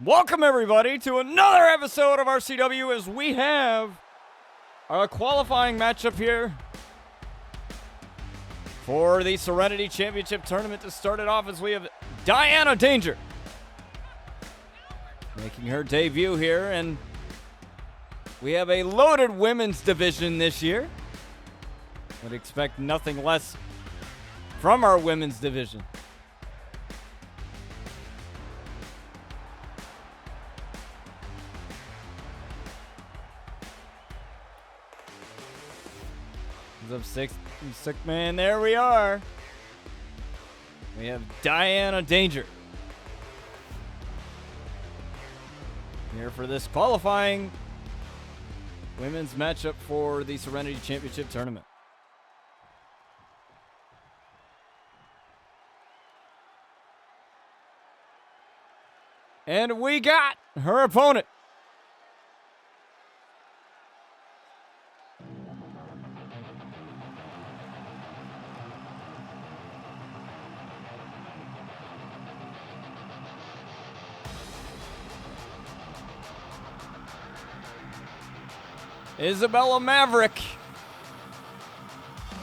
Welcome, everybody, to another episode of RCW as we have a qualifying matchup here for the Serenity Championship Tournament. To start it off, as we have Diana Danger making her debut here, and we have a loaded women's division this year. Would expect nothing less from our women's division. Up six man, there we are. We have Diana Danger here for this qualifying women's matchup for the Serenity Championship Tournament. And we got her opponent. Isabella Maverick.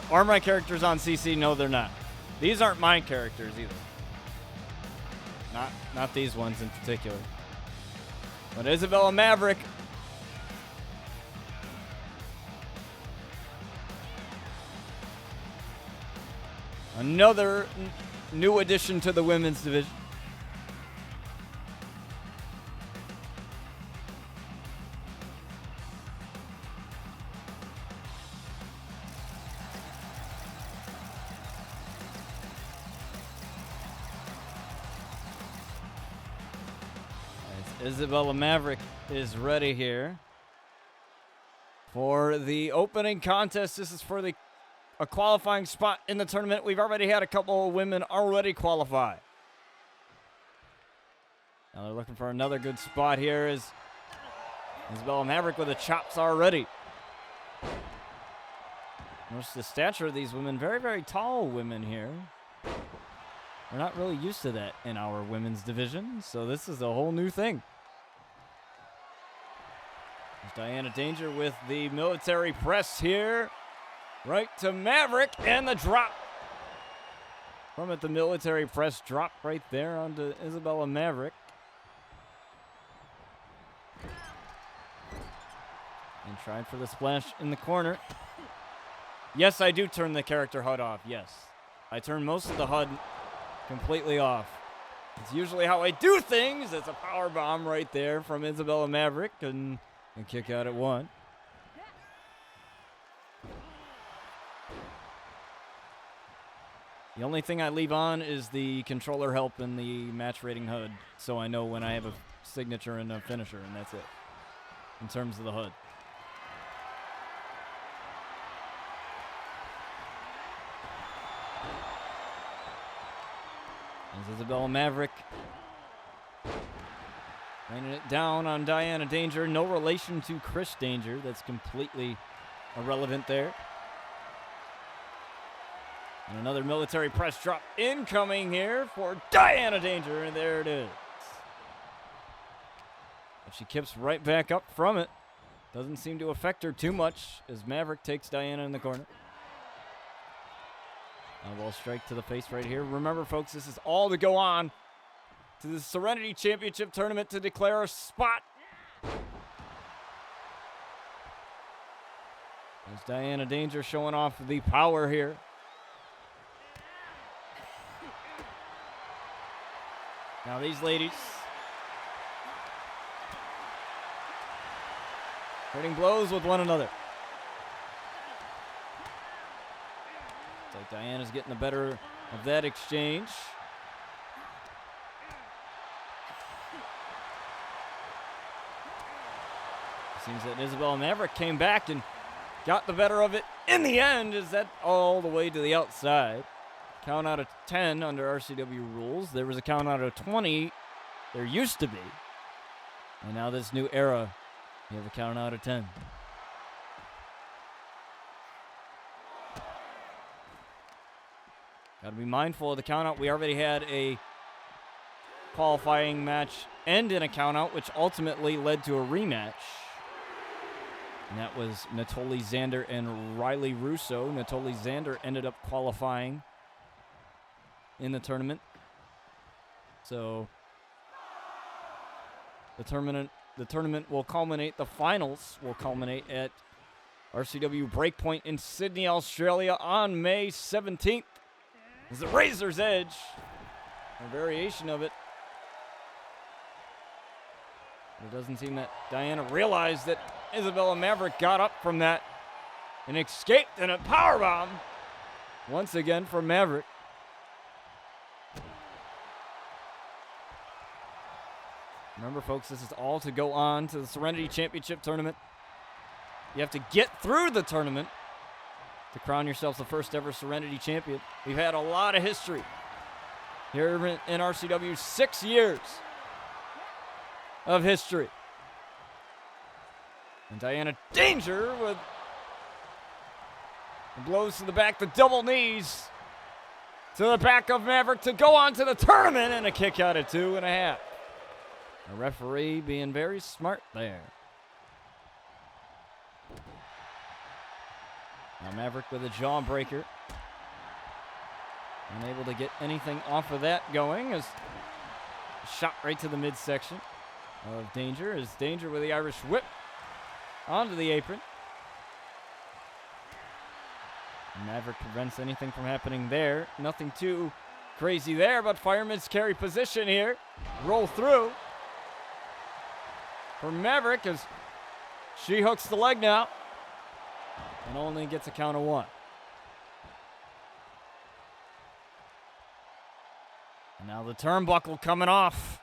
Are my characters on CC? No, they're not. These aren't my characters either. Not these ones in particular. But Isabella Maverick. Another new addition to the women's division. Isabella Maverick is ready here for the opening contest. This is for a qualifying spot in the tournament. We've already had a couple of women already qualify. Now they're looking for another good spot here. Is Isabella Maverick with the chops already. Notice the stature of these women. Very, very tall women here. We're not really used to that in our women's division, so this is a whole new thing. There's Diana Danger with the military press here. Right to Maverick, and the drop. From it, the military press drop right there onto Isabella Maverick. And trying for the splash in the corner. Yes, I do turn the character HUD off, yes. I turn most of the HUD completely off. It's usually how I do things. It's a power bomb right there from Isabella Maverick, and kick out at one. The only thing I leave on is the controller help and the match rating HUD, so I know when I have a signature and a finisher, and that's it in terms of the HUD. As Isabella Maverick raining it down on Diana Danger. No relation to Chris Danger. That's completely irrelevant there. And another military press drop incoming here for Diana Danger. And there it is. But she kips right back up from it. Doesn't seem to affect her too much as Maverick takes Diana in the corner. Elbow strike to the face right here. Remember, folks, this is all to go on to the Serenity Championship Tournament to declare a spot. There's Diana Danger showing off the power here. Now these ladies trading blows with one another. Looks like Diana's getting the better of that exchange. Seems that Isabella Maverick came back and got the better of it in the end. Is that all the way to the outside? Count out of 10 under RCW rules. There was a count out of 20. There used to be. And now this new era, you have a count out of 10. Got to be mindful of the count out. We already had a qualifying match end in a countout, which ultimately led to a rematch. And that was Natoli Xander and Riley Russo. Natoli Xander ended up qualifying in the tournament. So the tournament will culminate, the finals will culminate at RCW Breakpoint in Sydney, Australia on May 17th. It's the Razor's Edge, a variation of it. It doesn't seem that Diana realized that Isabella Maverick got up from that and escaped in a powerbomb once again from Maverick. Remember, folks, this is all to go on to the Serenity Championship tournament. You have to get through the tournament to crown yourself the first ever Serenity champion. We've had a lot of history here in RCW, 6 years of history. And Diana Danger with the blows to the back, the double knees to the back of Maverick to go on to the tournament, and a kick out at 2.5. The referee being very smart there. Now Maverick with a jawbreaker. Unable to get anything off of that going as shot right to the midsection of Danger. As Danger with the Irish whip onto the apron. Maverick prevents anything from happening there. Nothing too crazy there, but fireman's carry position here. Roll through for Maverick as she hooks the leg now and only gets a count of 1. And now the turnbuckle coming off.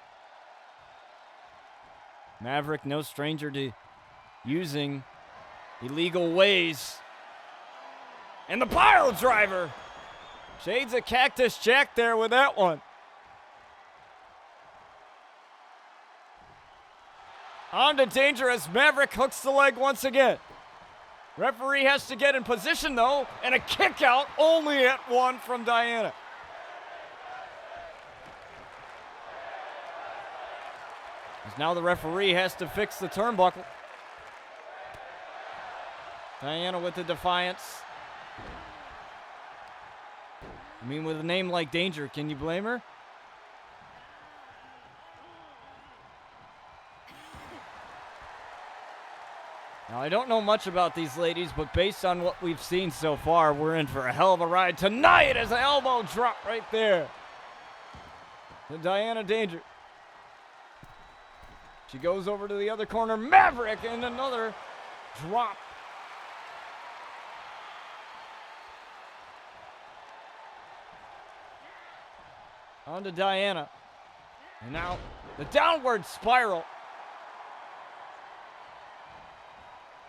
Maverick, no stranger to using illegal ways. And the pile driver. Shades of Cactus Jack there with that one. On to Danger as Maverick hooks the leg once again. Referee has to get in position though, and a kick out only at 1 from Diana. As now the referee has to fix the turnbuckle. Diana with the defiance. I mean, with a name like Danger, can you blame her? Now, I don't know much about these ladies, but based on what we've seen so far, we're in for a hell of a ride tonight as an elbow drop right there to Diana Danger. She goes over to the other corner. Maverick and another drop. On to Diana. And now the downward spiral.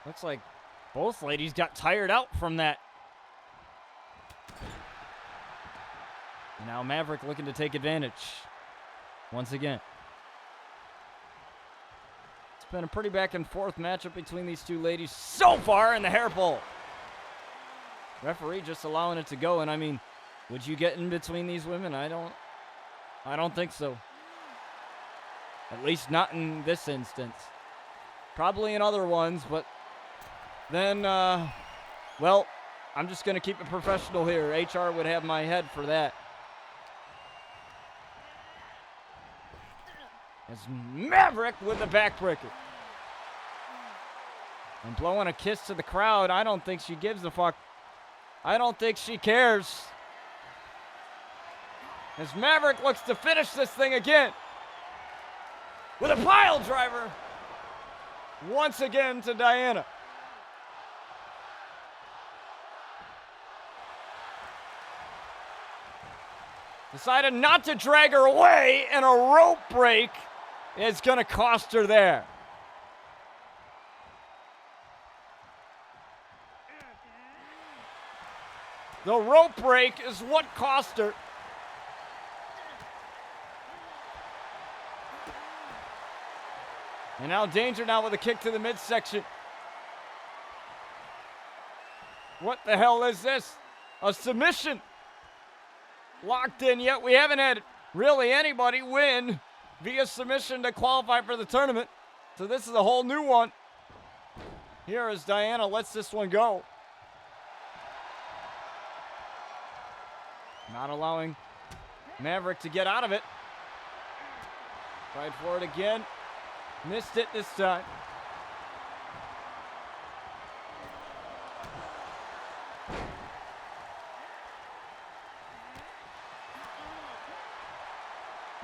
Looks like both ladies got tired out from that. And now Maverick looking to take advantage once again. It's been a pretty back and forth matchup between these two ladies so far in the hair pull. Referee just allowing it to go. And I mean, would you get in between these women? I don't think so. At least not in this instance. Probably in other ones, but then, well, I'm just going to keep it professional here. HR would have my head for that. It's Maverick with the backbreaker. And blowing a kiss to the crowd. I don't think she gives a fuck. I don't think she cares. As Maverick looks to finish this thing again with a pile driver once again to Diana. Decided not to drag her away, and a rope break is going to cost her there. The rope break is what cost her. And now Danger now with a kick to the midsection. What the hell is this? A submission. Locked in yet. We haven't had really anybody win via submission to qualify for the tournament. So this is a whole new one. Here as Diana lets this one go. Not allowing Maverick to get out of it. Tried for it again. Missed it this time.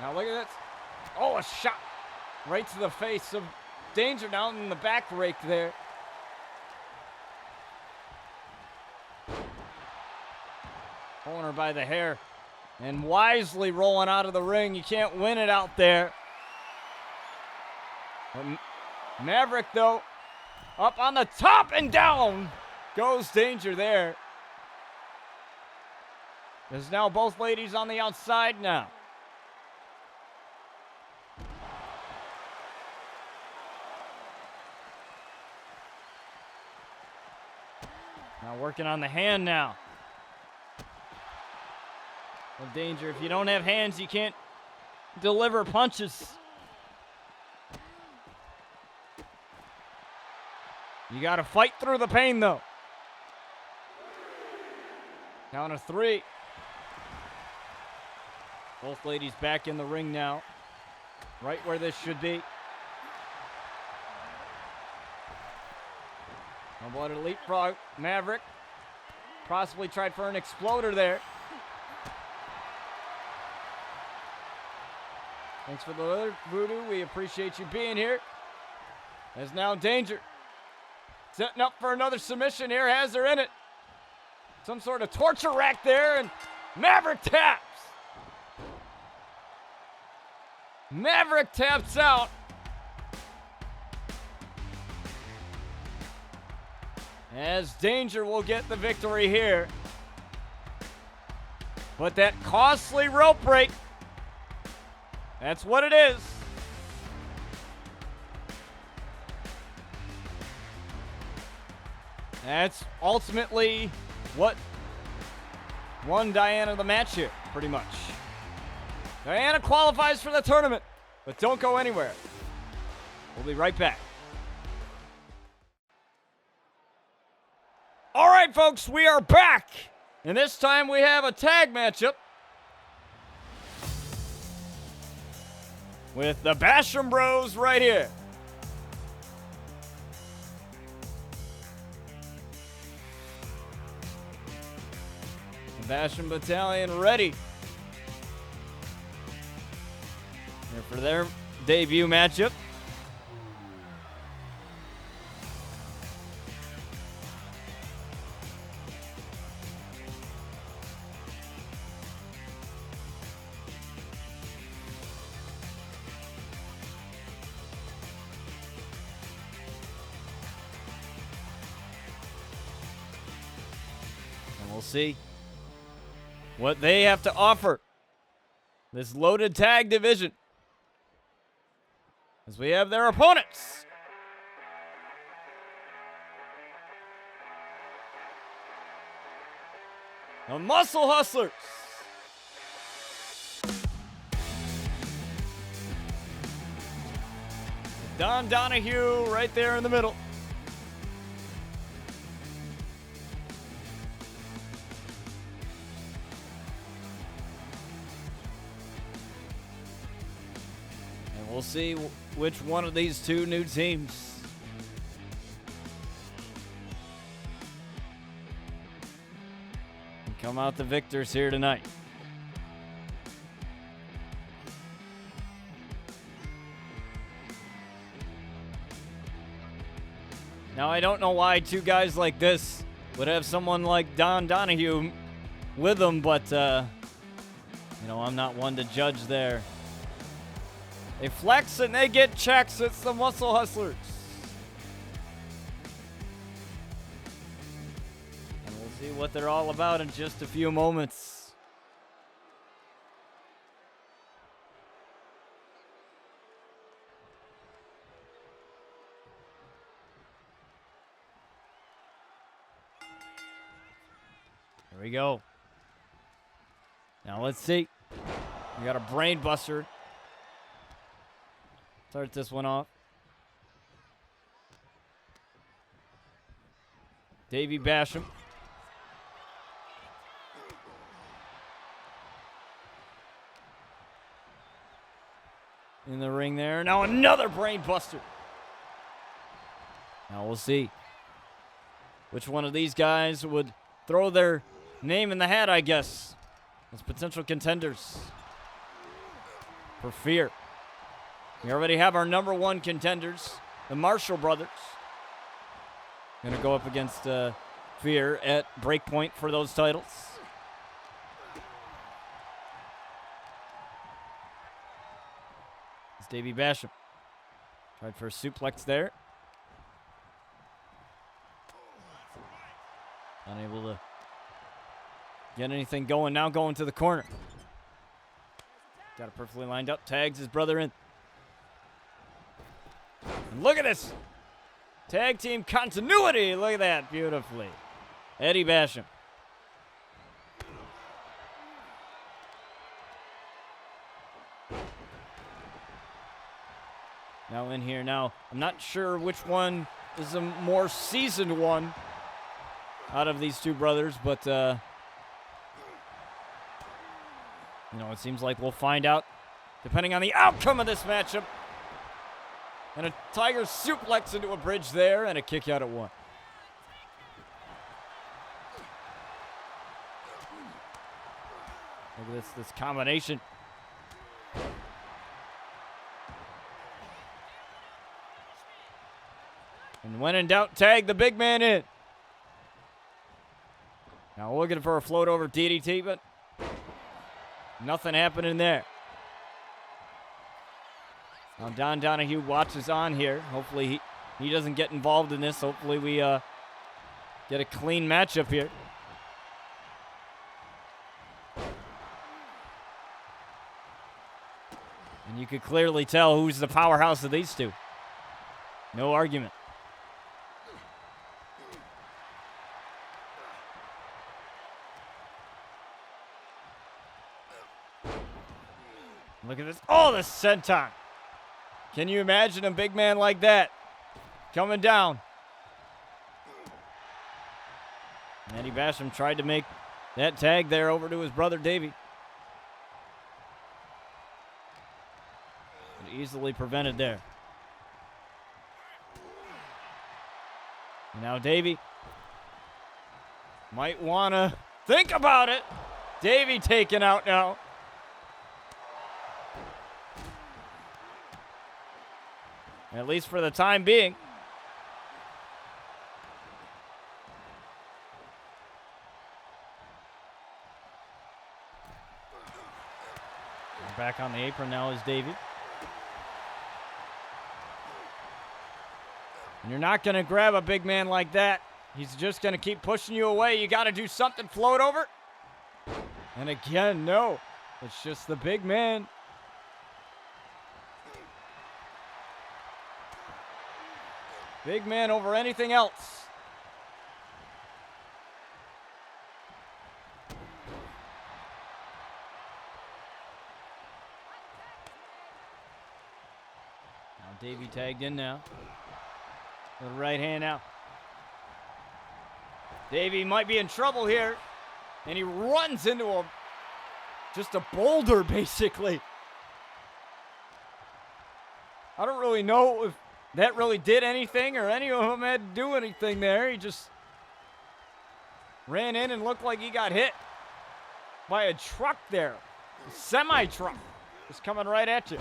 Now look at this. Oh, a shot right to the face of Danger down in the back rake there. Pulling her by the hair and wisely rolling out of the ring. You can't win it out there. But Maverick, though, up on the top and down goes Danger there. There's now both ladies on the outside now. Now working on the hand now. Well, Danger, if you don't have hands, you can't deliver punches. You got to fight through the pain, though. Count of 3. Both ladies back in the ring now. Right where this should be. Blooded leapfrog. Maverick possibly tried for an exploder there. Thanks for the voodoo. We appreciate you being here. As now Danger setting up for another submission here. Has her in it. Some sort of torture rack there, and Maverick taps. Maverick taps out. As Danger will get the victory here. But that costly rope break, that's what it is. That's ultimately what won Diana the match here, pretty much. Diana qualifies for the tournament, but don't go anywhere. We'll be right back. All right, folks, we are back. And this time we have a tag matchup with the Basham Bros right here. The Basham Battalion ready here for their debut matchup. We'll see what they have to offer this loaded tag division as we have their opponents. The Muscle Hustlers. Don Donahue right there in the middle. We'll see which one of these two new teams can come out the victors here tonight. Now, I don't know why two guys like this would have someone like Don Donahue with them, but, I'm not one to judge there. They flex and they get checks. It's the Muscle Hustlers. And we'll see what they're all about in just a few moments. Here we go. Now let's see. We got a brain buster start this one off. Davey Basham. In the ring there. Now another brain buster. Now we'll see which one of these guys would throw their name in the hat, I guess, as potential contenders for Fear. We already have our number one contenders, the Marshall brothers. Going to go up against Fear at breakpoint for those titles. It's Davey Basham. Tried for a suplex there. Unable to get anything going. Now going to the corner. Got it perfectly lined up. Tags his brother in. And look at this. Tag team continuity. Look at that. Beautifully. Eddie Basham. Now in here. Now, I'm not sure which one is a more seasoned one out of these two brothers, but, it seems like we'll find out depending on the outcome of this matchup. And a Tiger suplex into a bridge there, and a kick out at one. Look at this combination. And when in doubt, tag the big man in. Now looking for a float over DDT, but nothing happening there. Now Don Donahue watches on here. Hopefully he doesn't get involved in this. Hopefully we get a clean matchup here. And you could clearly tell who's the powerhouse of these two. No argument. Look at this. Oh, the senton. Can you imagine a big man like that coming down? Eddie Basham tried to make that tag there over to his brother Davey. But easily prevented there. And now Davey might want to think about it. Davey taken out now. At least for the time being. Back on the apron now is Davey. And you're not going to grab a big man like that. He's just going to keep pushing you away. You got to do something, float over. And again, no. It's just the big man. Big man over anything else. Now Davey tagged in now. With the right hand out. Davey might be in trouble here. And he runs into just a boulder, basically. I don't really know if that really did anything or any of them had to do anything there. He just ran in and looked like he got hit by a truck there. A semi-truck just coming right at you.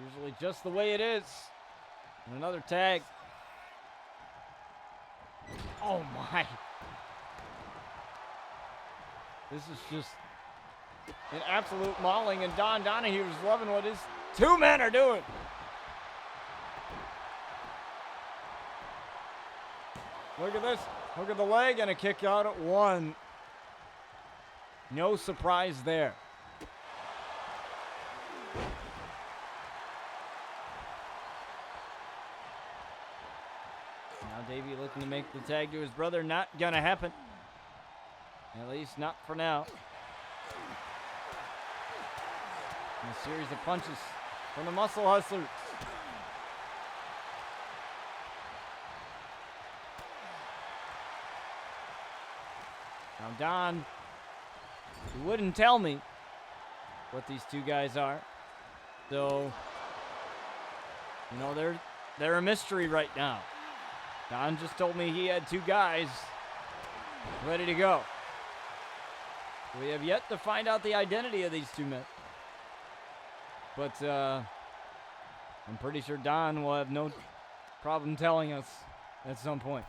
Usually just the way it is. And another tag. Oh my. This is just an absolute mauling, and Don Donahue is loving what his two men are doing. Look at this. Look at the leg and a kick out at one. No surprise there. Now Davey looking to make the tag to his brother. Not going to happen. At least not for now. And a series of punches from the Muscle Hustlers. Now Don, he wouldn't tell me what these two guys are. So, you know, they're a mystery right now. Don just told me he had two guys ready to go. We have yet to find out the identity of these two men. But I'm pretty sure Don will have no problem telling us at some point.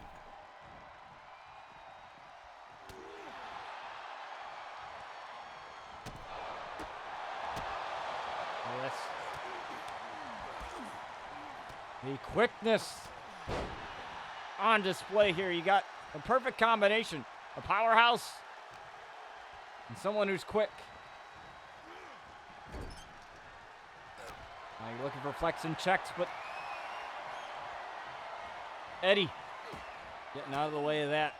Yes. The quickness on display here. You got a perfect combination. A powerhouse and someone who's quick. Now you're looking for flex and checks, but Eddie getting out of the way of that.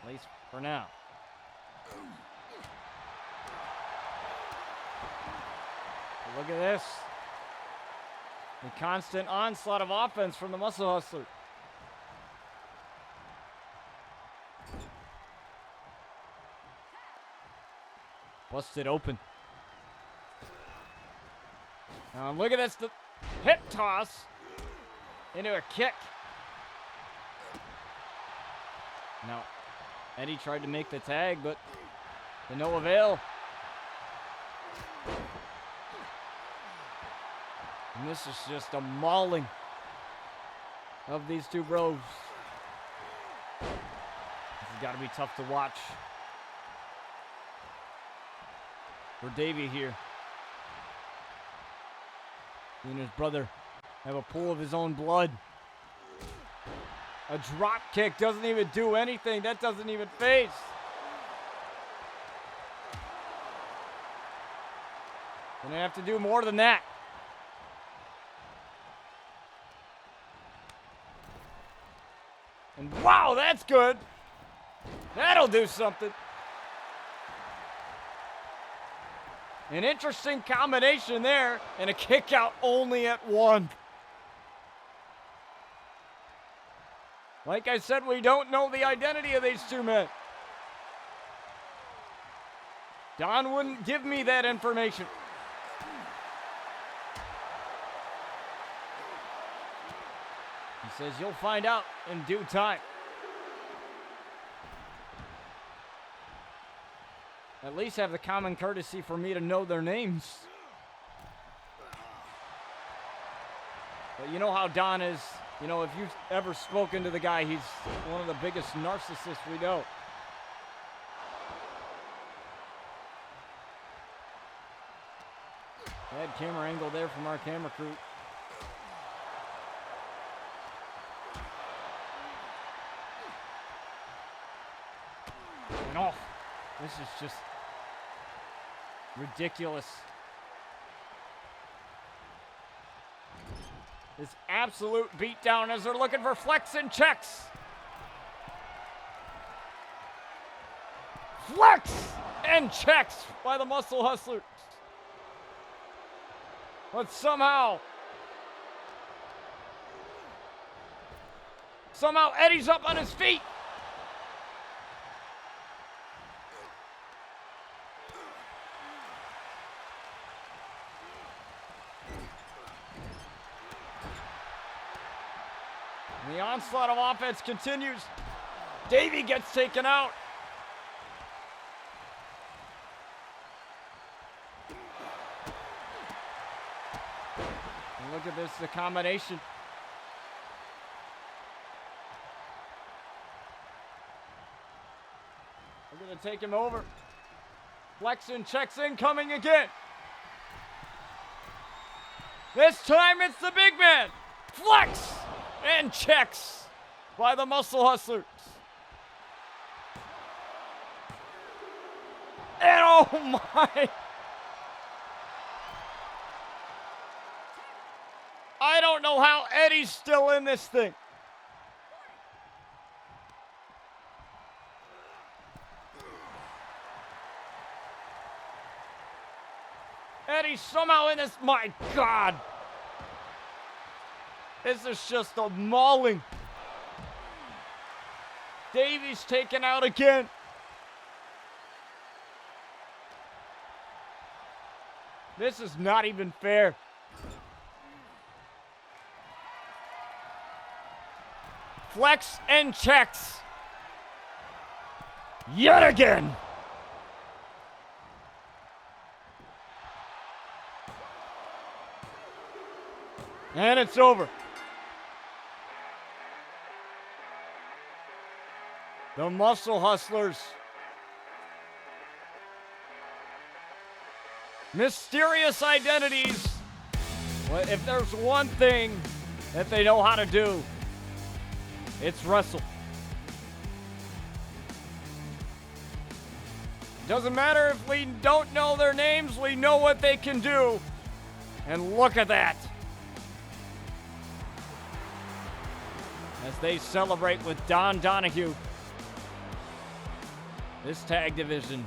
At least for now. But look at this. The constant onslaught of offense from the Muscle Hustler. Busted open. Look at this, the hip toss into a kick. Now, Eddie tried to make the tag, but to no avail. And this is just a mauling of these two bros. This has got to be tough to watch for Davey here. He and his brother have a pool of his own blood. A drop kick doesn't even do anything. That doesn't even phase. Gonna have to do more than that. And wow, that's good. That'll do something. An interesting combination there, and a kick out only at one. Like I said, we don't know the identity of these two men. Don wouldn't give me that information. He says you'll find out in due time. At least have the common courtesy for me to know their names. But you know how Don is. You know, if you've ever spoken to the guy, he's one of the biggest narcissists we know. Bad camera angle there from our camera crew. And off. This is just ridiculous. This absolute beatdown as they're looking for flex and checks. Flex and checks by the Muscle Hustlers. But somehow Eddie's up on his feet. The onslaught of offense continues. Davey gets taken out. And look at this, the combination. We're going to take him over. Flexing, checks in, coming again. This time it's the big man. Flex and checks by the Muscle Hustlers. And oh my. I don't know how Eddie's still in this thing. And he's somehow in this. My God. This is just a mauling. Davies taken out again. This is not even fair. Flex and checks. Yet again. And it's over. The Muscle Hustlers. Mysterious identities. Well, if there's one thing that they know how to do, it's wrestle. Doesn't matter if we don't know their names, we know what they can do. And look at that. As they celebrate with Don Donahue. This tag division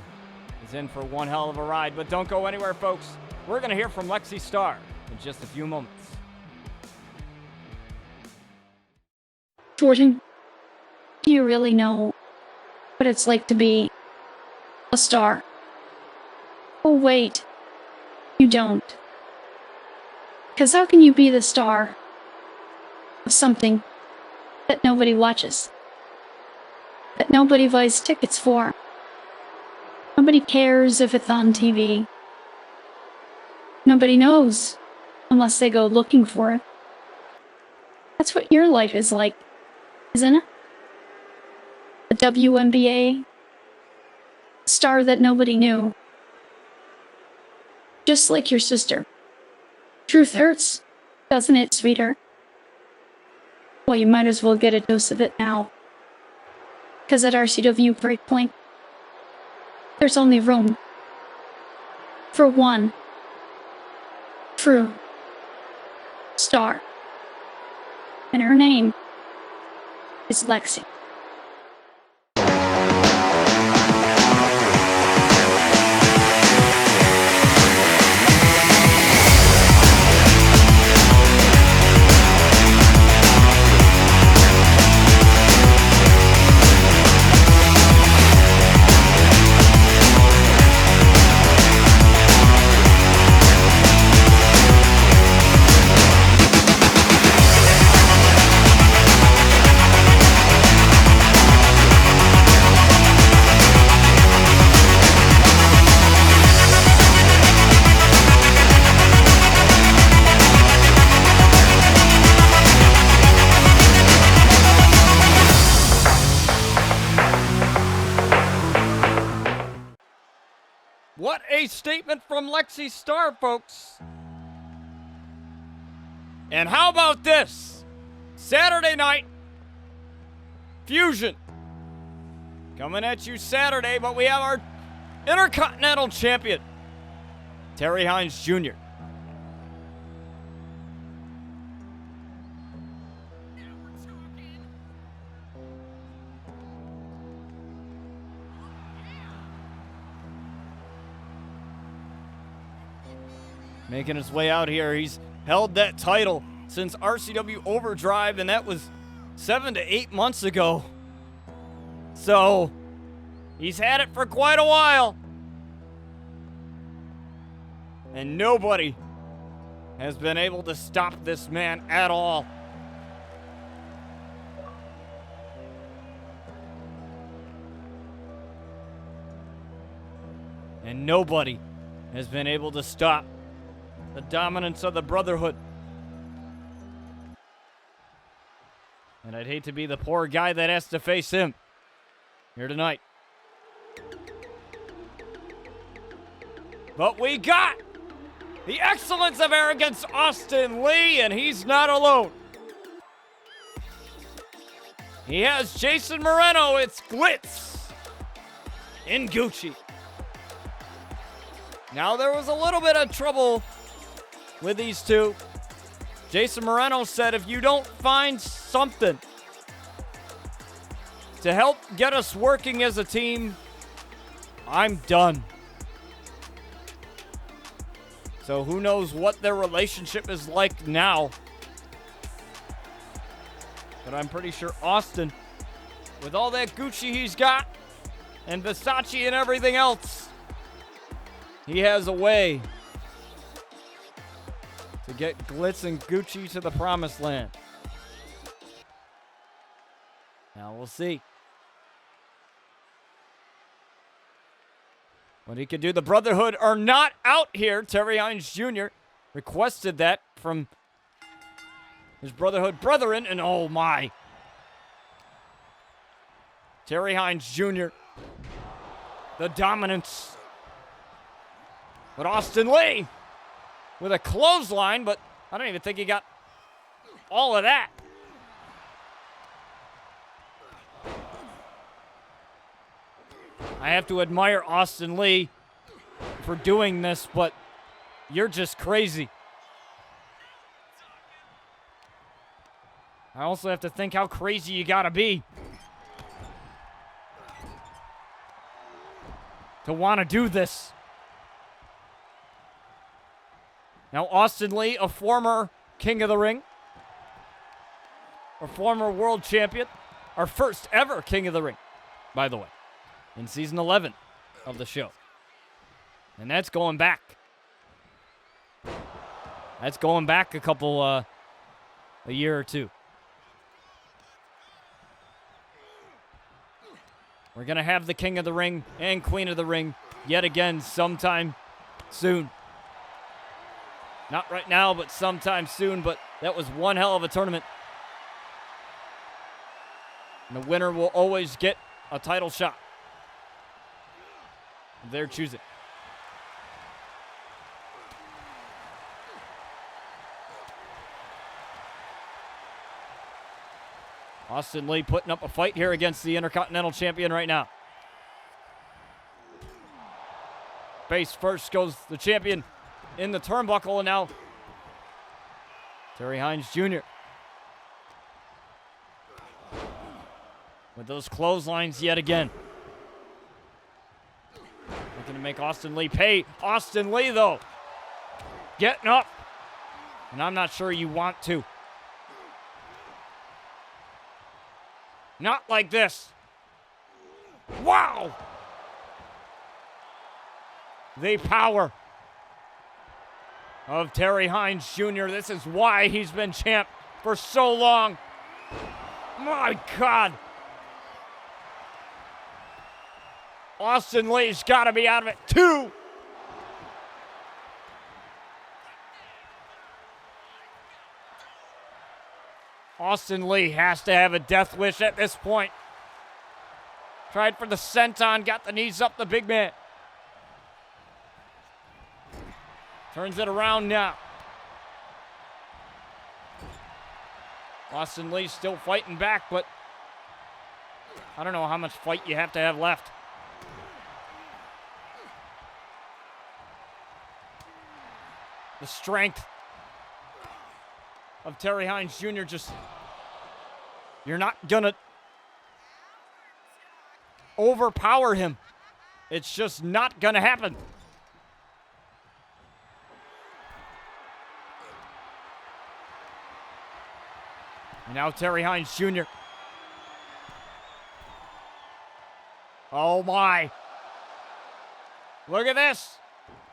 is in for one hell of a ride, but don't go anywhere, folks. We're going to hear from Lexi Starr in just a few moments. Jordan, do you really know what it's like to be a star? Oh, wait. You don't. Because how can you be the star of something that nobody watches? That nobody buys tickets for? Nobody cares if it's on TV. Nobody knows unless they go looking for it. That's what your life is like, isn't it? A WNBA star that nobody knew. Just like your sister. Truth hurts, doesn't it, sweetheart? Well, you might as well get a dose of it now. 'Cause at RCW Breakpoint, there's only room for one true star. And her name is Lexi. What a statement from Lexi Starr, folks. And how about this? Saturday night, Fusion. Coming at you Saturday, but we have our Intercontinental Champion, Terry Hines Jr. Making his way out here. He's held that title since RCW Overdrive, and that was 7 to 8 months ago. So, he's had it for quite a while. And nobody has been able to stop this man at all. And nobody has been able to stop the dominance of the Brotherhood. And I'd hate to be the poor guy that has to face him here tonight. But we got the excellence of arrogance, Austin Lee, and he's not alone. He has Jason Moreno, it's Glitz in Gucci. Now there was a little bit of trouble with these two. Jason Moreno said, if you don't find something to help get us working as a team, I'm done. So who knows what their relationship is like now. But I'm pretty sure Austin, with all that Gucci he's got, and Versace and everything else, he has a way to get glitz and Gucci to the promised land. Now we'll see what he can do. The Brotherhood are not out here. Terry Hines Jr. requested that from his Brotherhood brethren, and oh my. Terry Hines Jr., the dominance. But Austin Lee with a clothesline, but I don't even think he got all of that. I have to admire Austin Lee for doing this, but you're just crazy. I also have to think how crazy you gotta be to want to do this. Now, Austin Lee, a former King of the Ring, a former world champion, our first ever King of the Ring, by the way, in season 11 of the show. And that's going back. That's going back a couple, a year or two. We're going to have the King of the Ring and Queen of the Ring yet again sometime soon. Not right now, but sometime soon. But that was one hell of a tournament. And the winner will always get a title shot of their choosing. Austin Lee putting up a fight here against the Intercontinental Champion right now. Face first goes the champion in the turnbuckle, and now Terry Hines Jr. with those clotheslines yet again. Looking to make Austin Lee pay. Austin Lee, though, getting up. And I'm not sure you want to. Not like this. Wow! The power of Terry Hines Jr. This is why he's been champ for so long. My God. Austin Lee's got to be out of it. 2. Austin Lee has to have a death wish at this point. Tried for the senton, got the knees up, the big man. Turns it around now. Austin Lee still fighting back, but I don't know how much fight you have to have left. The strength of Terry Hines Jr. just, you're not gonna overpower him. It's just not gonna happen. And now Terry Hines Jr. Oh my. Look at this.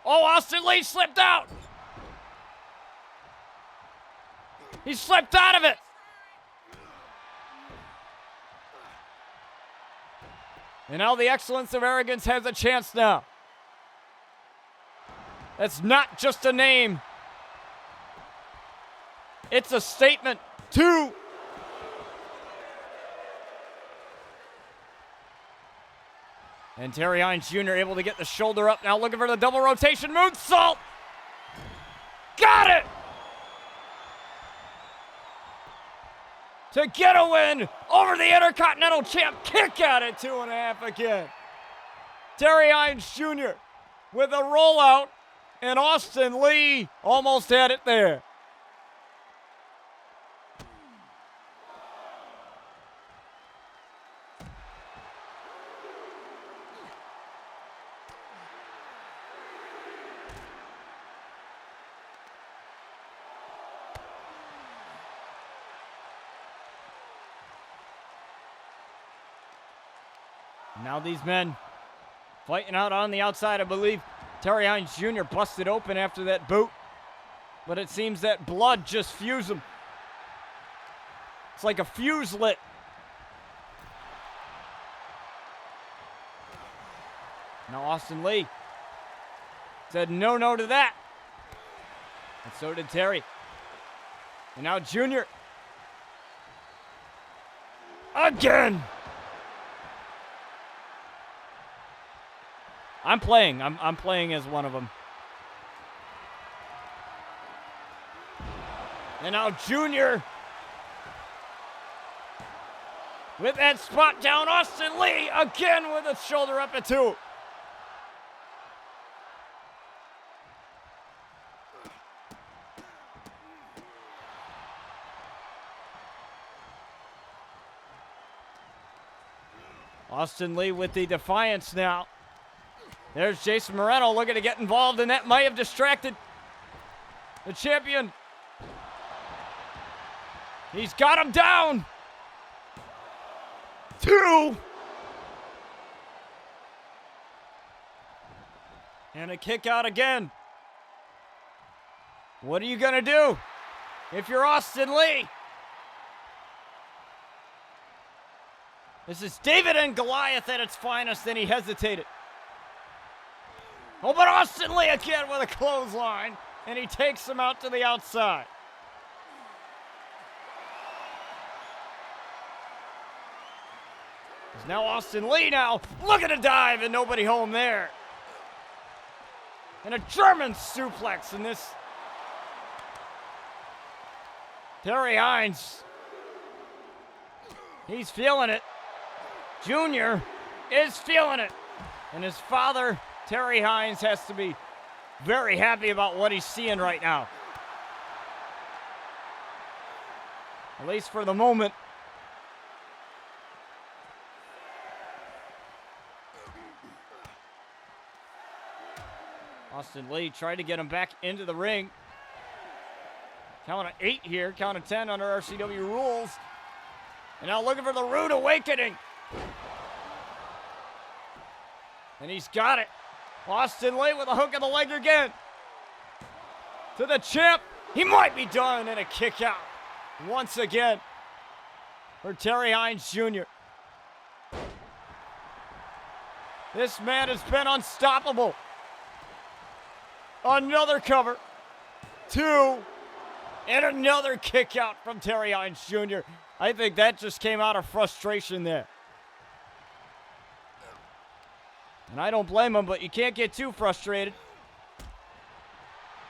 Oh, Austin Lee slipped out. He slipped out of it. And now the Excellence of Arrogance has a chance now. That's not just a name. It's a statement. 2. And Terry Hines Jr. able to get the shoulder up now, looking for the double rotation moonsault. Got it! To get a win over the Intercontinental Champ. Kick out at 2.5 again. Terry Hines Jr. with a rollout, and Austin Lee almost had it there. Now these men fighting out on the outside. I believe Terry Hines Jr. busted open after that boot. But it seems that blood just fused him. It's like a fuse lit. Now Austin Lee said no to that. And so did Terry. And now Junior. Again. I'm playing. I'm playing as one of them. And now Junior. With that spot down, Austin Lee again with a shoulder up at 2. Austin Lee with the defiance now. There's Jason Moreno looking to get involved, and that might have distracted the champion. He's got him down. 2. And a kick out again. What are you going to do if you're Austin Lee? This is David and Goliath at its finest, and he hesitated. Oh, but Austin Lee again with a clothesline, and he takes him out to the outside. It's now Austin Lee now, looking to dive, and nobody home there. And a German suplex in this. Terry Hines. He's feeling it. Junior is feeling it. And his father, Terry Hines, has to be very happy about what he's seeing right now. At least for the moment. Austin Lee tried to get him back into the ring. Count of 8 here, count of 10 under RCW rules. And now looking for the Rude Awakening. And he's got it. Austin Lee with a hook of the leg again. To the champ. He might be done, and a kick out once again for Terry Hines Jr. This man has been unstoppable. Another cover. 2. And another kick out from Terry Hines Jr. I think that just came out of frustration there. And I don't blame him, but you can't get too frustrated,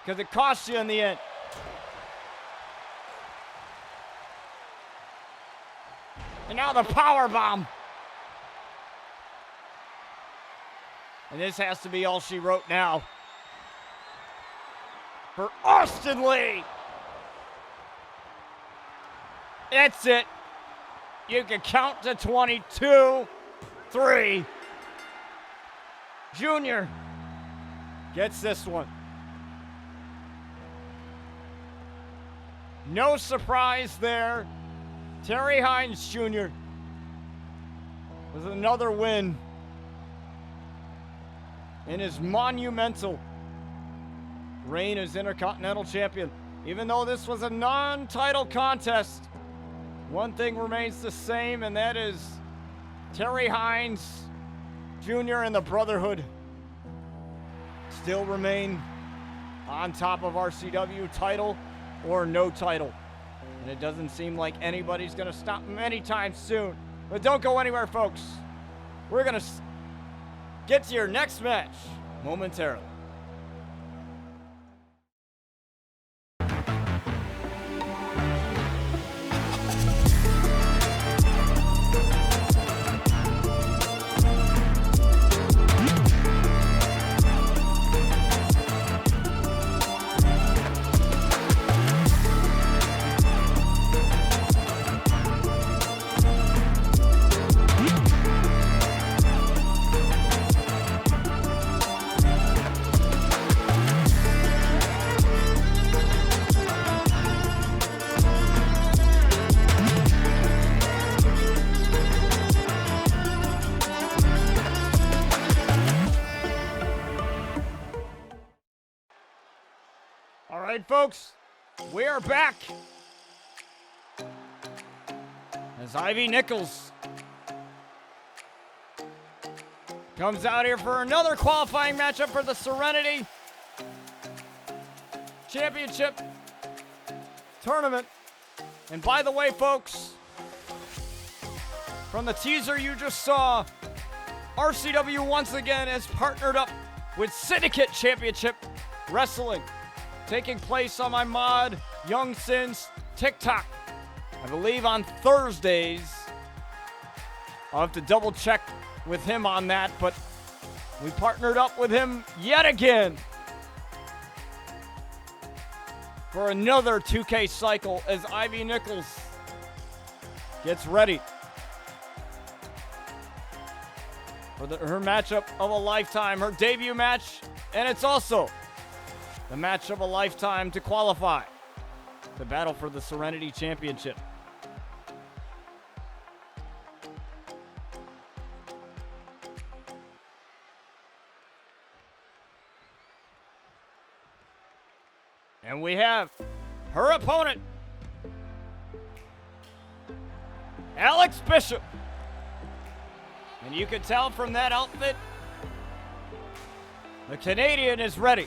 because it costs you in the end. And now the power bomb. And this has to be all she wrote now for Austin Lee. That's it. You can count to 22, 3. Junior gets this one. No surprise there. Terry Hines Jr. with another win in his monumental reign as Intercontinental Champion. Even though this was a non-title contest, one thing remains the same, and that is Terry Hines Jr. and the Brotherhood still remain on top of RCW, title or no title. And it doesn't seem like anybody's going to stop them anytime soon. But don't go anywhere, folks. We're going to get to your next match momentarily. All right, folks, we are back. As Ivy Nichols comes out here for another qualifying matchup for the Serenity Championship Tournament. And by the way, folks, from the teaser you just saw, RCW once again has partnered up with Syndicate Championship Wrestling, taking place on my mod, Young Sin's TikTok. I believe on Thursdays. I'll have to double check with him on that, but we partnered up with him yet again for another 2K cycle as Ivy Nichols gets ready for her matchup of a lifetime, her debut match, and it's also the match of a lifetime to qualify the battle for the Serenity Championship. And we have her opponent, Alex Bishop. And you can tell from that outfit, the Canadian is ready.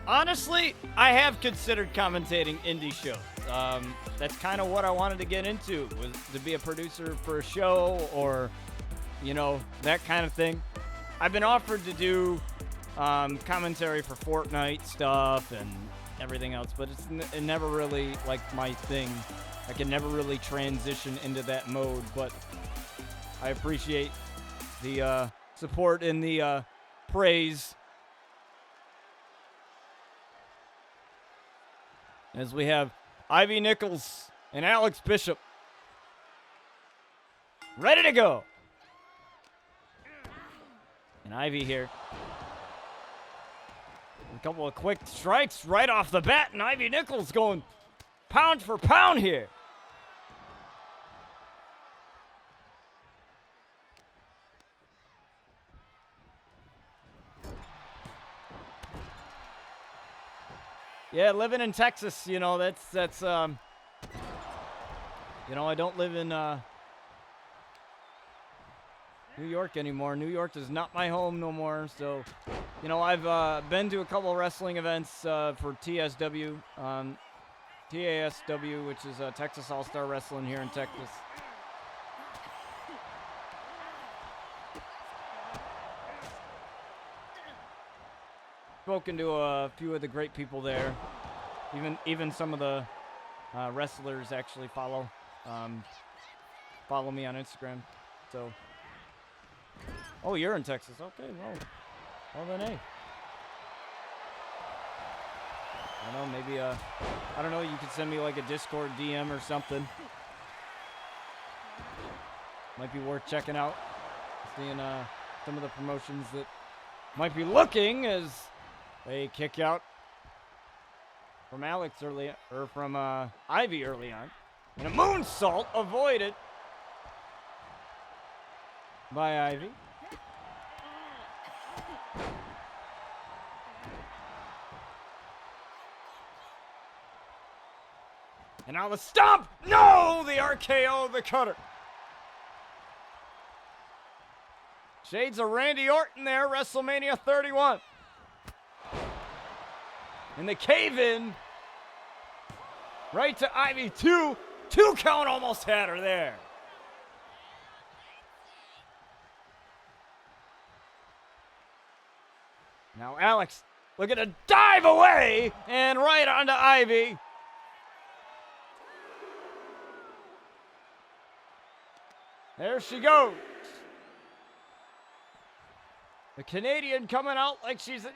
Honestly, I have considered commentating indie shows. That's kind of what I wanted to get into, was to be a producer for a show or, you know, that kind of thing. I've been offered to do commentary for Fortnite stuff and everything else, but it's never really like my thing. I can never really transition into that mode, but I appreciate the support and the praise. As we have Ivy Nichols and Alex Bishop ready to go. And Ivy here. A couple of quick strikes right off the bat, and Ivy Nichols going pound for pound here. Yeah, living in Texas, you know, that's you know, I don't live in New York anymore. New York is not my home no more. So, you know, I've been to a couple of wrestling events for TSW, TASW, which is Texas All-Star Wrestling here in Texas. Spoken to a few of the great people there. Even some of the wrestlers actually follow me on Instagram. So. Oh, you're in Texas. Okay, well then, hey. I don't know, maybe, I don't know, you could send me like a Discord DM or something. Might be worth checking out. Seeing, some of the promotions that might be looking as a kick out from Alex early, or from, Ivy early on. And a moonsault avoided by Ivy. And now the stomp! No! The RKO, the cutter. Shades of Randy Orton there, WrestleMania 31. And the cave-in right to Ivy. Two count almost had her there. Now Alex looking to dive away and right onto Ivy. There she goes. The Canadian coming out like she's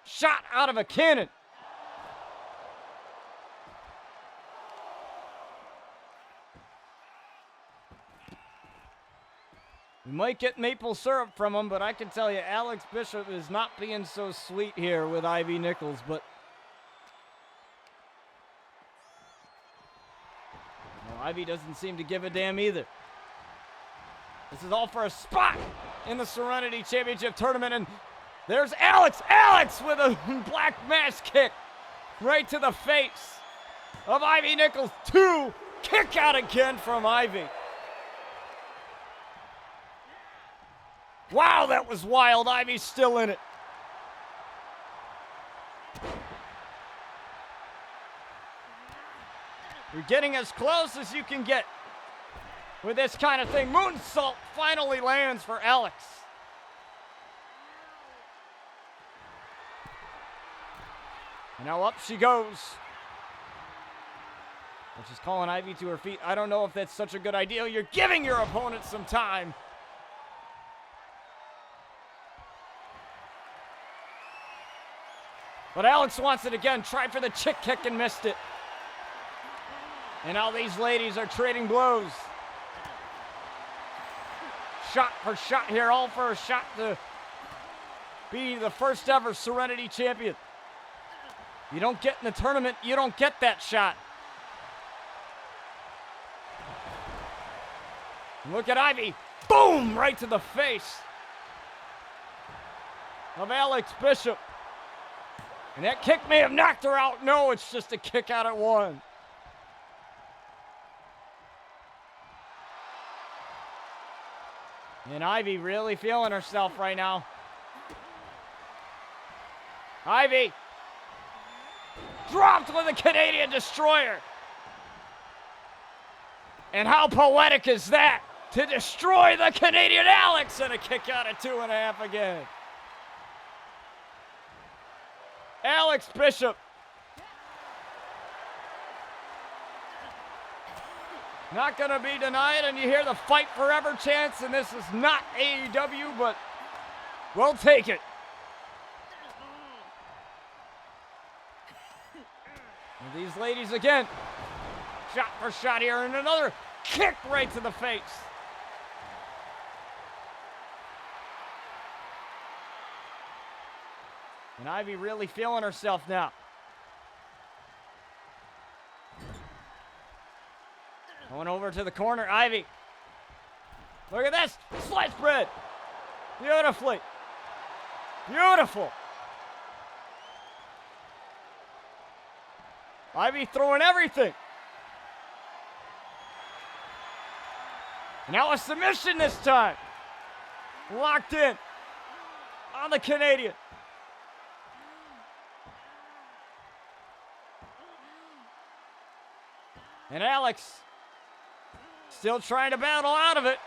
shot out of a cannon. We might get maple syrup from him, but I can tell you Alex Bishop is not being so sweet here with Ivy Nichols, but no, Ivy doesn't seem to give a damn either. This is all for a spot in the Serenity Championship tournament. And there's Alex. Alex with a black mass kick right to the face of Ivy Nichols. 2. Kick out again from Ivy. Wow, that was wild. Ivy's still in it. You're getting as close as you can get with this kind of thing. Moonsault finally lands for Alex. And now up she goes. And she's calling Ivy to her feet. I don't know if that's such a good idea. You're giving your opponent some time. But Alex wants it again. Tried for the chick kick and missed it. And now these ladies are trading blows. Shot for shot here, all for a shot to be the first ever Serenity champion. You don't get in the tournament, you don't get that shot. Look at Ivy. Boom! Right to the face of Alex Bishop. And that kick may have knocked her out. No, it's just a kick out at 1. And Ivy really feeling herself right now. Ivy dropped with a Canadian Destroyer. And how poetic is that? To destroy the Canadian Alex, and a kick out at 2.5 again. Alex Bishop. Not going to be denied, and you hear the fight forever chants, and this is not AEW, but we'll take it. And these ladies again, shot for shot here, and another kick right to the face. And Ivy really feeling herself now. Going over to the corner, Ivy. Look at this, slice bread. Beautifully. Beautiful. Ivy throwing everything. Now a submission this time. Locked in on the Canadian. And Alex still trying to battle out of it.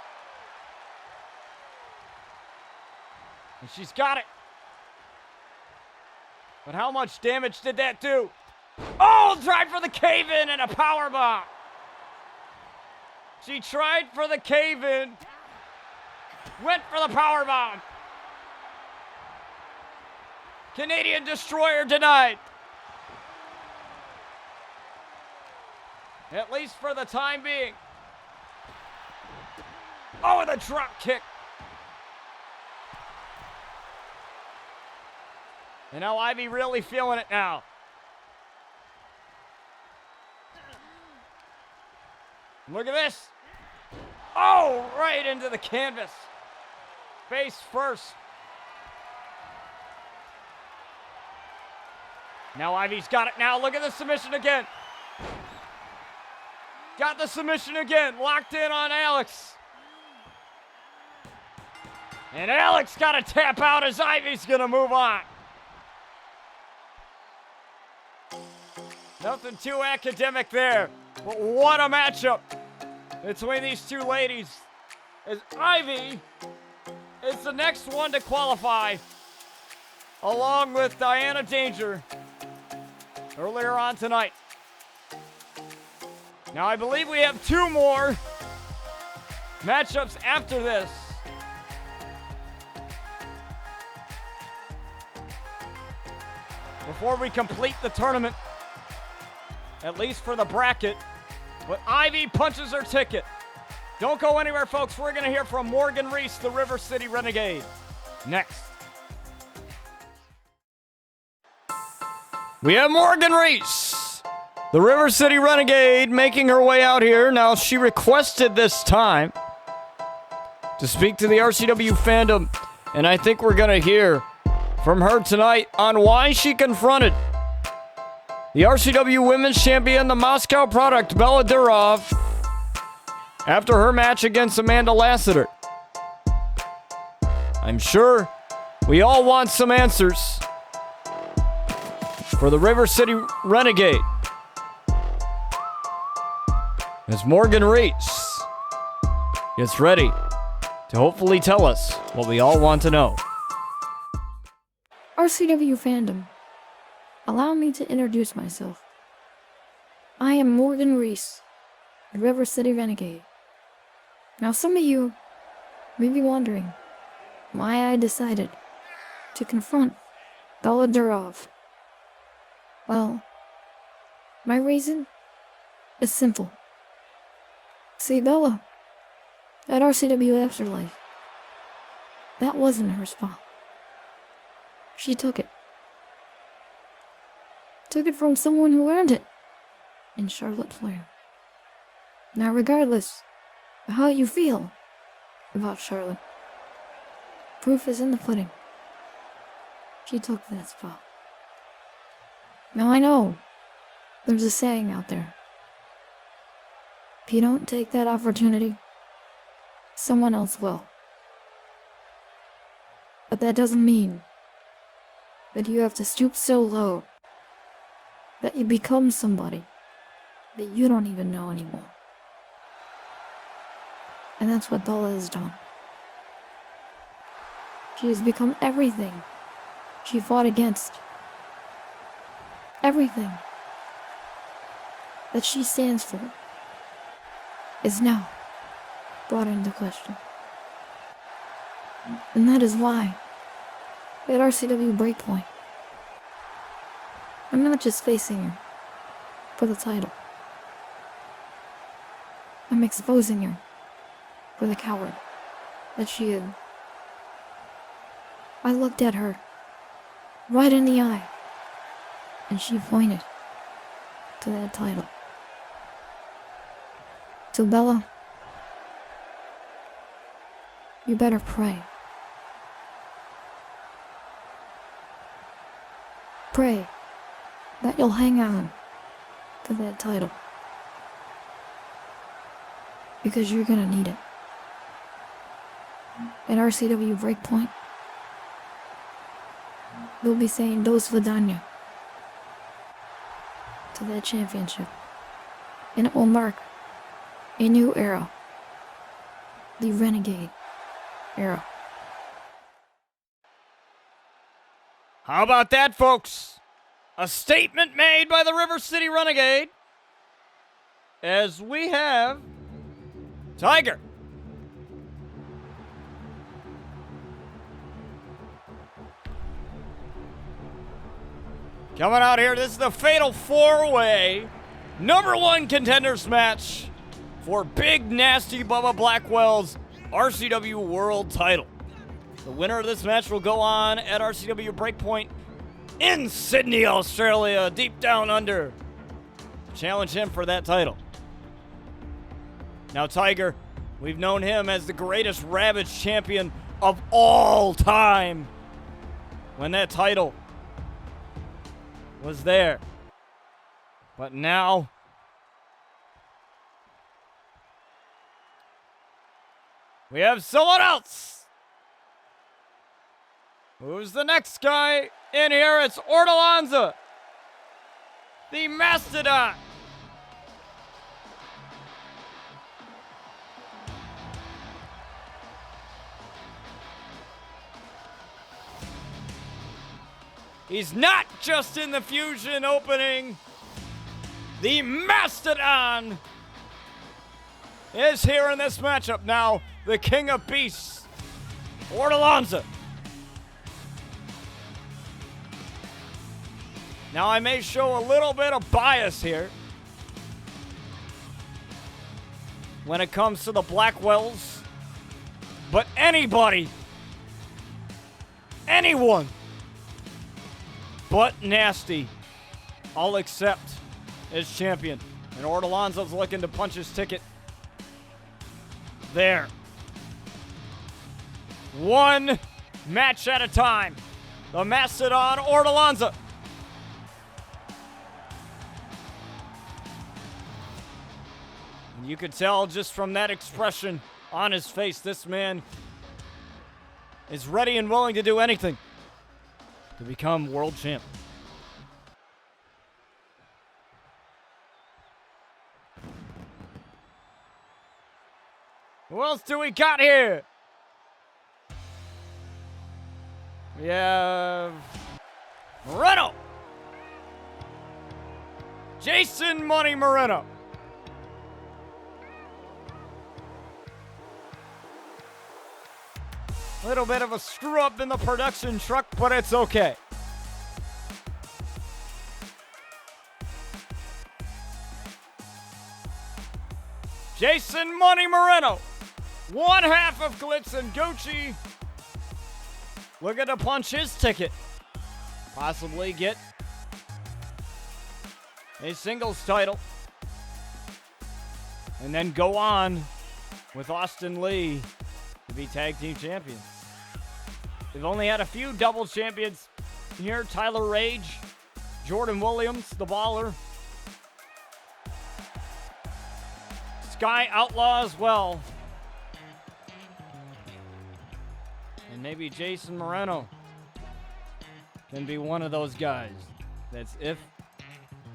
And she's got it. But how much damage did that do? Oh, tried for the cave-in and a powerbomb. She tried for the cave-in. Went for the powerbomb. Canadian Destroyer denied. At least for the time being. Oh, and a drop kick. And now Ivy really feeling it now. Look at this. Oh, right into the canvas. Face first. Now Ivy's got it now. Look at the submission again. Got the submission again. Locked in on Alex. And Alex got to tap out as Ivy's going to move on. Nothing too academic there. But what a matchup between these two ladies. As Ivy is the next one to qualify, along with Diana Danger earlier on tonight. Now I believe we have 2 more matchups after this. Before we complete the tournament, at least for the bracket. But Ivy punches her ticket. Don't go anywhere, folks. We're going to hear from Morgan Reese, the River City Renegade, next. We have Morgan Reese, the River City Renegade, making her way out here. Now, she requested this time to speak to the RCW fandom, and I think we're going to hear from her tonight on why she confronted the RCW Women's Champion, the Moscow product, Bella Durov, after her match against Amanda Lassiter. I'm sure we all want some answers for the River City Renegade, as Morgan Reese gets ready to hopefully tell us what we all want to know. RCW fandom, allow me to introduce myself. I am Morgan Reese, the River City Renegade. Now some of you may be wondering why I decided to confront Bella Durov. Well, my reason is simple. See, Bella, at RCW Afterlife, that wasn't her spot. She took it. Took it from someone who earned it, in Charlotte Flair. Now, regardless of how you feel about Charlotte, proof is in the pudding. She took that spot. Now I know there's a saying out there. If you don't take that opportunity, someone else will. But that doesn't mean that you have to stoop so low that you become somebody that you don't even know anymore. And that's what Bella has done. She has become everything she fought against. Everything that she stands for is now brought into question. And that is why, at RCW Breakpoint, I'm not just facing her for the title. I'm exposing her for the coward that she is. I looked at her right in the eye, and she pointed to that title. So Bella, you better pray. Pray that you'll hang on to that title, because you're gonna need it. At RCW Breakpoint, we'll be saying Dos Vidania to that championship, and it will mark a new era, the Renegade era. How about that, folks? A statement made by the River City Renegade, as we have Tiger. Coming out here, this is the Fatal 4-Way #1 contenders match for Big Nasty Bubba Blackwell's RCW World title. The winner of this match will go on at RCW Breakpoint in Sydney, Australia, deep down under. Challenge him for that title. Now, Tiger, we've known him as the greatest Ravage champion of all time when that title was there. But now, we have someone else. Who's the next guy in here? It's Ortolanza, the Mastodon. He's not just in the Fusion opening. The Mastodon is here in this matchup now. The King of Beasts, Ortolanza. Now, I may show a little bit of bias here when it comes to the Blackwells, but anybody, anyone but Nasty, I'll accept as champion. And Ortolanza's looking to punch his ticket there. one match at a time. The Mastodon Ortolanza. And you could tell just from that expression on his face, this man is ready and willing to do anything to become world champ. Who else do we got here? We have Moreno. Jason Money Moreno. Little bit of a screw up in the production truck, but it's okay. Jason Money Moreno, one half of Glitz and Gucci, looking to punch his ticket. Possibly get a singles title. And then go on with Austin Lee to be tag team champions. They've only had a few double champions here. Tyler Rage, Jordan Williams, the Baller. Sky Outlaw as well. And maybe Jason Moreno can be one of those guys. That's if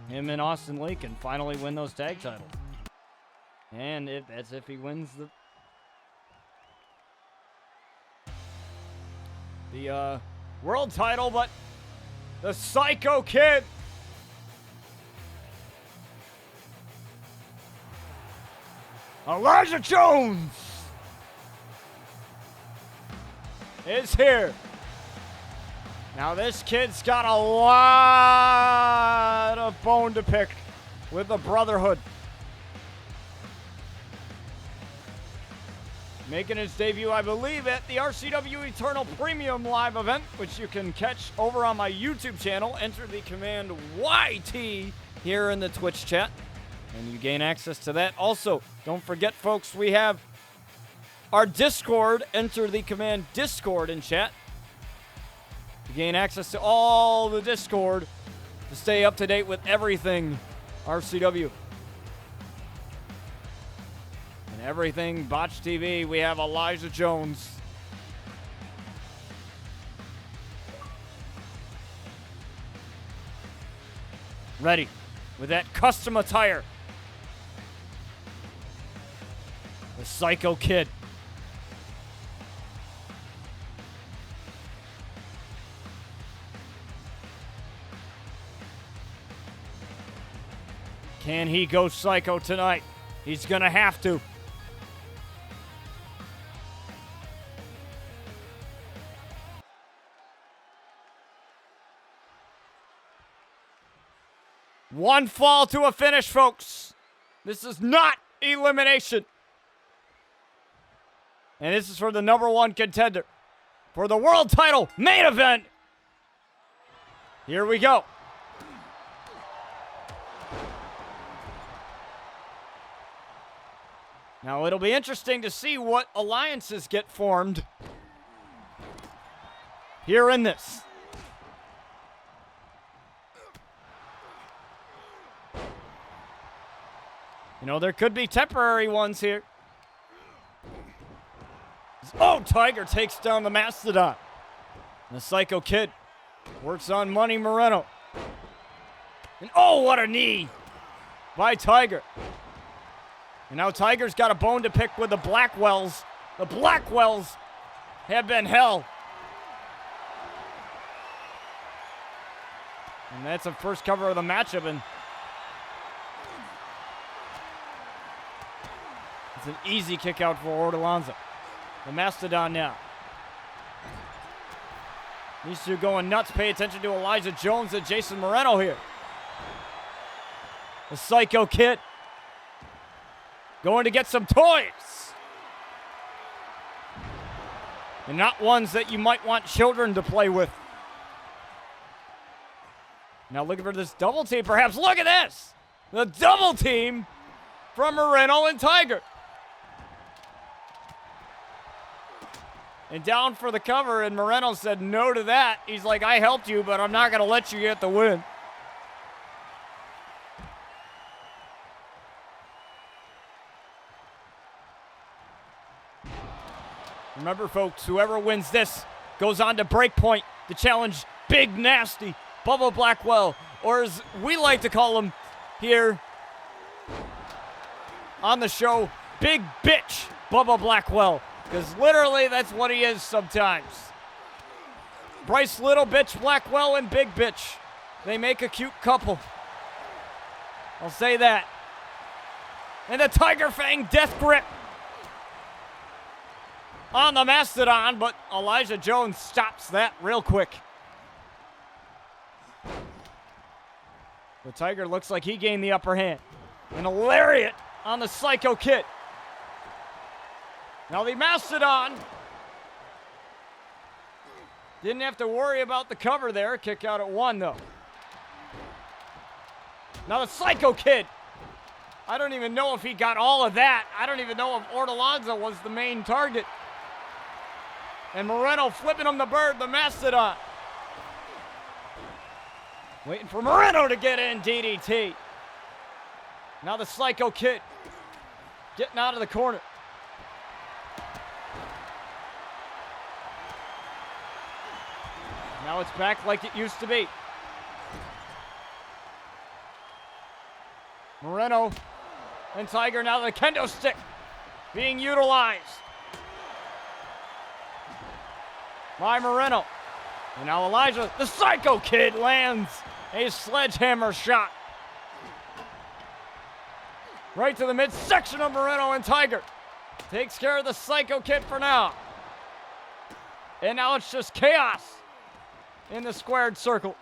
him and Austin Lee can finally win those tag titles. And that's if he wins the world title, but the Psycho Kid Elijah Jones is here. Now this kid's got a lot of bone to pick with the Brotherhood. Making his debut, I believe, at the RCW Eternal Premium Live event, which you can catch over on my YouTube channel. Enter the command YT here in the Twitch chat, and you gain access to that. Also, don't forget, folks, we have our Discord. Enter the command Discord in chat to gain access to all the Discord to stay up to date with everything RCW. And everything Botch TV, we have Elijah Jones. Ready with that custom attire. The Psycho Kid. Can he go psycho tonight? He's gonna have to. One fall to a finish, folks. This is not elimination. And this is for the #1 contender for the world title main event. Here we go. Now, it'll be interesting to see what alliances get formed here in this. You know, there could be temporary ones here. Oh, Tiger takes down the Mastodon. And the Psycho Kid works on Money Moreno. And oh, what a knee by Tiger. And now Tiger's got a bone to pick with the Blackwells. The Blackwells have been hell. And that's the first cover of the matchup. And it's an easy kick out for Ortolanza. The Mastodon now. These two going nuts. Pay attention to Elijah Jones and Jason Moreno here. The Psycho Kid going to get some toys. And not ones that you might want children to play with. Now looking for this double team perhaps. Look at this. The double team from Moreno and Tiger. and down for the cover, and Moreno said no to that. He's like, I helped you, but I'm not going to let you get the win. Remember, folks, whoever wins this goes on to Breakpoint to challenge Big Nasty Bubba Blackwell, or as we like to call him here on the show, Big Bitch Bubba Blackwell, because literally that's what he is sometimes. Bryce Little Bitch Blackwell and Big Bitch, they make a cute couple. I'll say that. And the Tiger Fang Death Grip on the Mastodon, but Elijah Jones stops that real quick. The Tiger looks like he gained the upper hand. And a lariat on the Psycho Kid. Now the Mastodon didn't have to worry about the cover there. Kick out at 1, though. Now the Psycho Kid. I don't even know if he got all of that. I don't even know if Ortolanza was the main target. And Moreno flipping him the bird, the Mastodon. Waiting for Moreno to get in, DDT. Now the Psycho Kid getting out of the corner. Now it's back like it used to be. Moreno and Tiger, now the kendo stick being utilized by Moreno. And now Elijah, the Psycho Kid, lands a sledgehammer shot right to the midsection of Moreno, and Tiger takes care of the Psycho Kid for now. And now it's just chaos in the squared circle.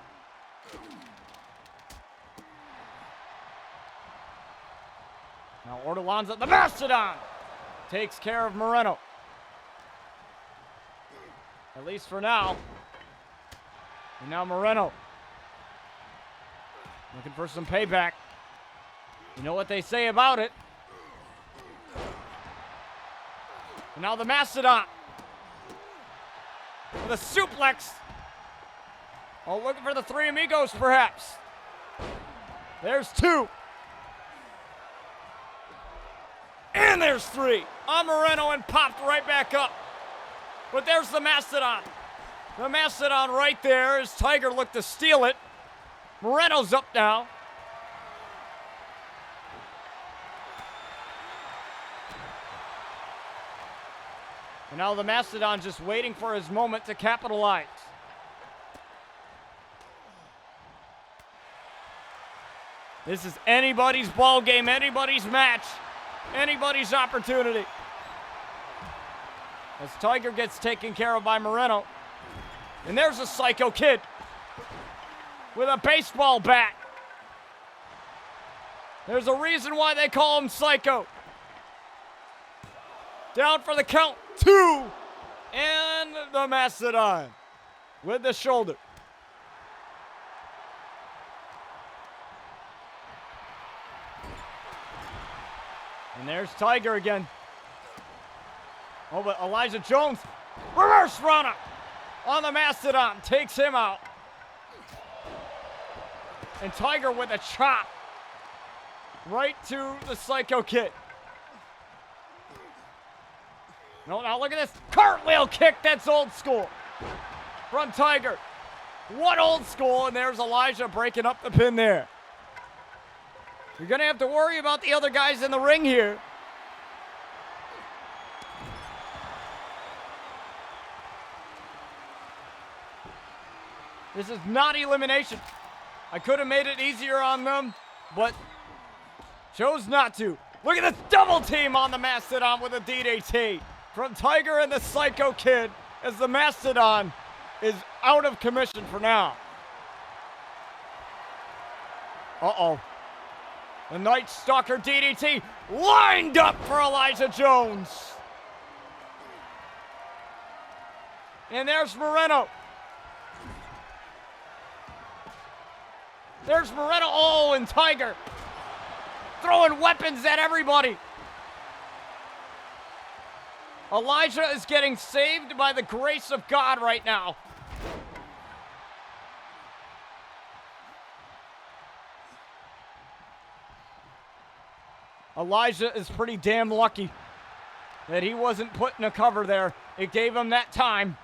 Now Ortolanza, the Mastodon, takes care of Moreno. At least for now. And now Moreno looking for some payback. You know what they say about it. And now the Mastodon with a suplex. Oh, looking for the Three Amigos, perhaps. There's 2. And there's 3 on Moreno, and popped right back up. But there's the Mastodon. The Mastodon right there as Tiger looked to steal it. Moreno's up now. And now the Mastodon just waiting for his moment to capitalize. This is anybody's ball game, anybody's match, anybody's opportunity. As Tiger gets taken care of by Moreno. And there's a Psycho Kid with a baseball bat. There's a reason why they call him Psycho. Down for the count, 2. And the Mastodon with the shoulder. And there's Tiger again. Oh, but Elijah Jones, reverse runner on the Mastodon, takes him out. And Tiger with a chop right to the Psycho Kid. No, now look at this cartwheel kick. That's old school from Tiger. What old school? And there's Elijah breaking up the pin there. You're going to have to worry about the other guys in the ring here. This is not elimination. I could have made it easier on them, but chose not to. Look at this double team on the Mastodon with a DDT from Tiger and the Psycho Kid as the Mastodon is out of commission for now. Uh-oh. The Night Stalker DDT lined up for Elijah Jones. And there's Moreno. There's Moreno. Oh, and Tiger throwing weapons at everybody. Elijah is getting saved by the grace of God right now. Elijah is pretty damn lucky that he wasn't put in a cover there. It gave him that time.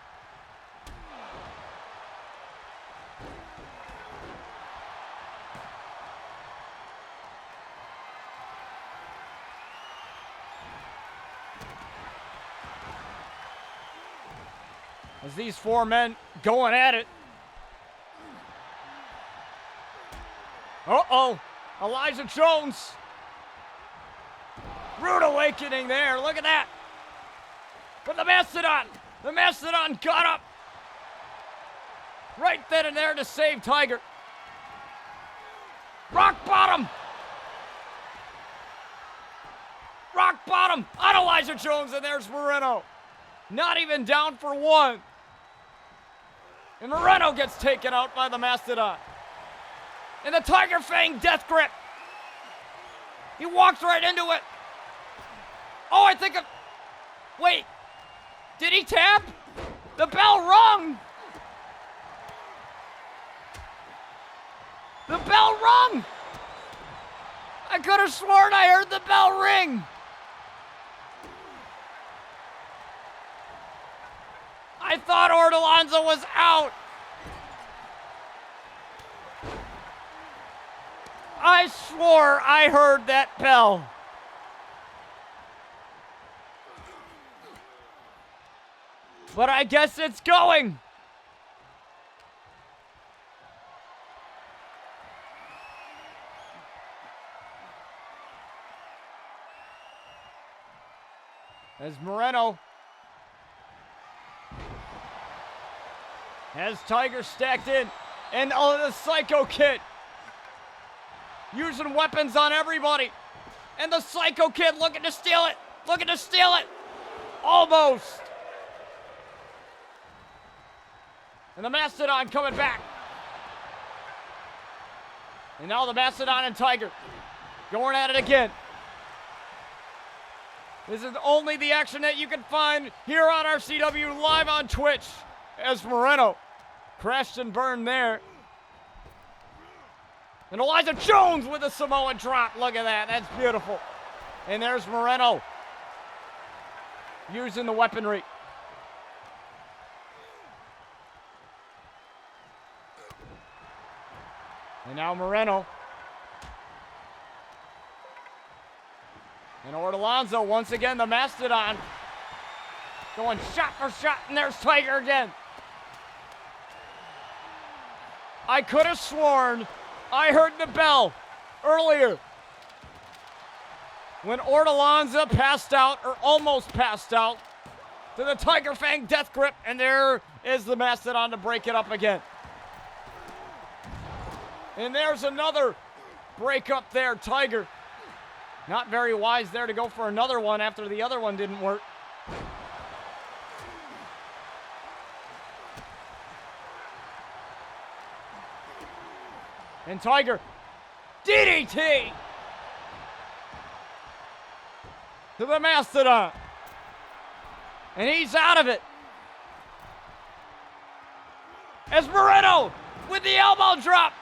As these four men going at it. Uh-oh, Elijah Jones. Rude awakening there, look at that. But the Mastodon got up. Right then and there to save Tiger. Rock bottom on Elijah Jones, and there's Moreno. Not even down for one. And Moreno gets taken out by the Mastodon. And the Tiger Fang death grip. He walks right into it. Oh, wait. Did he tap? The bell rung. The bell rung. I could have sworn I heard the bell ring. I thought Ortolonzo was out. I swore I heard that bell. But I guess it's going. As Moreno has Tiger stacked in. And the Psycho Kid using weapons on everybody. And the Psycho Kid looking to steal it. Almost. And the Mastodon coming back. And now the Mastodon and Tiger going at it again. This is only the action that you can find here on RCW live on Twitch. As Moreno crashed and burned there. And Elijah Jones with a Samoan drop. Look at that. That's beautiful. And there's Moreno using the weaponry. And now Moreno. And Ortolonzo, once again, the Mastodon. Going shot for shot, and there's Tiger again. I could have sworn I heard the bell earlier when Ortolonzo passed out, or almost passed out, to the Tiger Fang death grip, and there is the Mastodon to break it up again. And there's another break up there, Tiger. Not very wise there to go for another one after the other one didn't work. And Tiger, DDT to the Mastodon. And he's out of it. As Moreno with the elbow drop.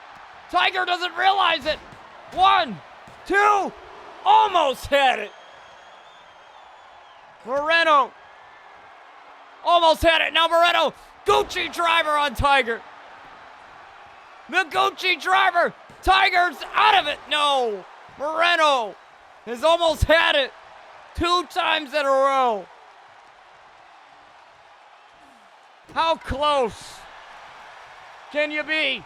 Tiger doesn't realize it. 1, 2, almost had it. Moreno almost had it. Now Moreno, Gucci driver on Tiger. The Gucci driver. Tiger's out of it. No. Moreno has almost had it 2 times in a row. How close can you be?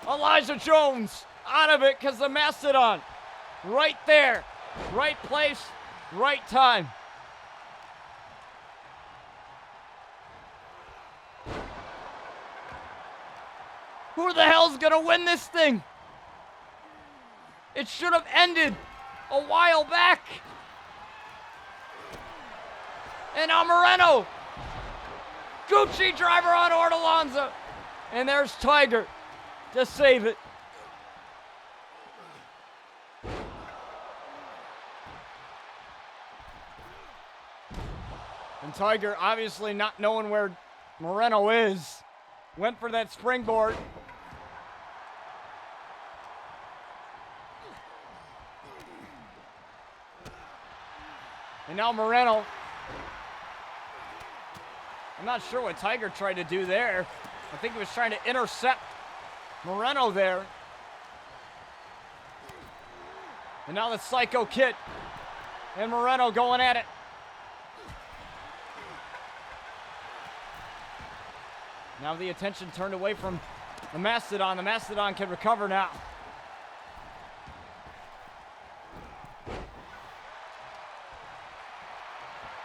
Elijah Jones out of it because the Mastodon right there. Right place, right time. Who the hell's gonna win this thing? It should have ended a while back. And now Moreno. Gucci driver on Ortolonzo. And there's Tiger to save it. And Tiger, obviously not knowing where Moreno is, went for that springboard. And now Moreno. I'm not sure what Tiger tried to do there. I think he was trying to intercept Moreno there. And now the Psycho Kid and Moreno going at it. Now the attention turned away from the Mastodon. The Mastodon can recover now.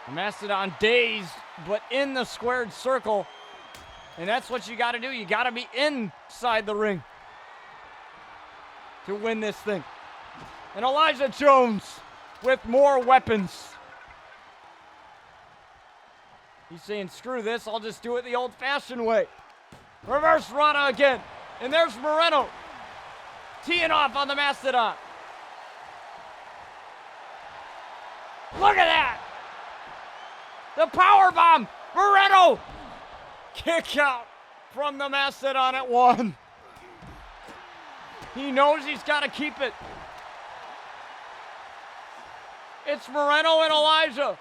The Mastodon dazed, but in the squared circle. And that's what you got to do. You got to be inside the ring to win this thing. And Elijah Jones with more weapons. He's saying, screw this, I'll just do it the old-fashioned way. Reverse Rana again. And there's Moreno teeing off on the Mastodon. Look at that. The power bomb. Moreno. Kick out from the Mastodon at 1. He knows he's got to keep it. It's Moreno and Elijah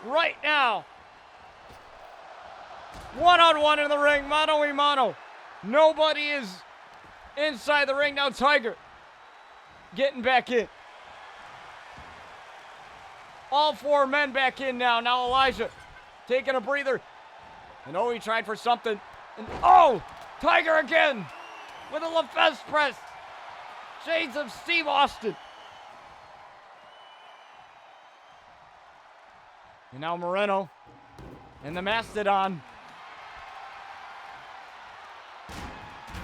right now. One-on-one in the ring, mano-a-mano. Nobody is inside the ring. Now Tiger getting back in. All 4 men back in now. Now Elijah taking a breather. And he tried for something. And Tiger again with a LaFez press. Shades of Steve Austin. And now Moreno and the Mastodon.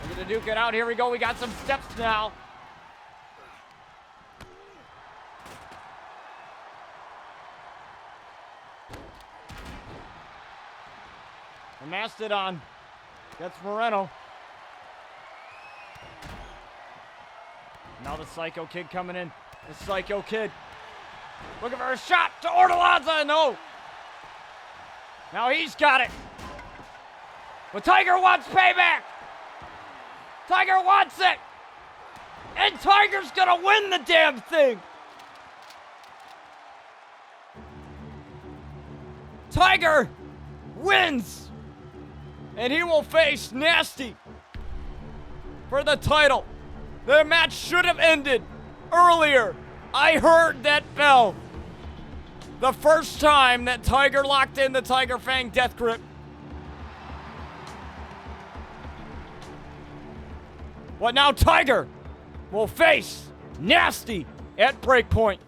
We're going to duke it out. Here we go. We got some steps now. The Mastodon gets Moreno. Now the Psycho Kid coming in. The Psycho Kid looking for a shot to Ortolazza. No. Now he's got it. But Tiger wants payback. Tiger wants it. And Tiger's going to win the damn thing. Tiger wins. And he will face Nasty for the title. The match should have ended earlier. I heard that bell the first time that Tiger locked in the Tiger Fang death grip. But now Tiger will face Nasty at breakpoint.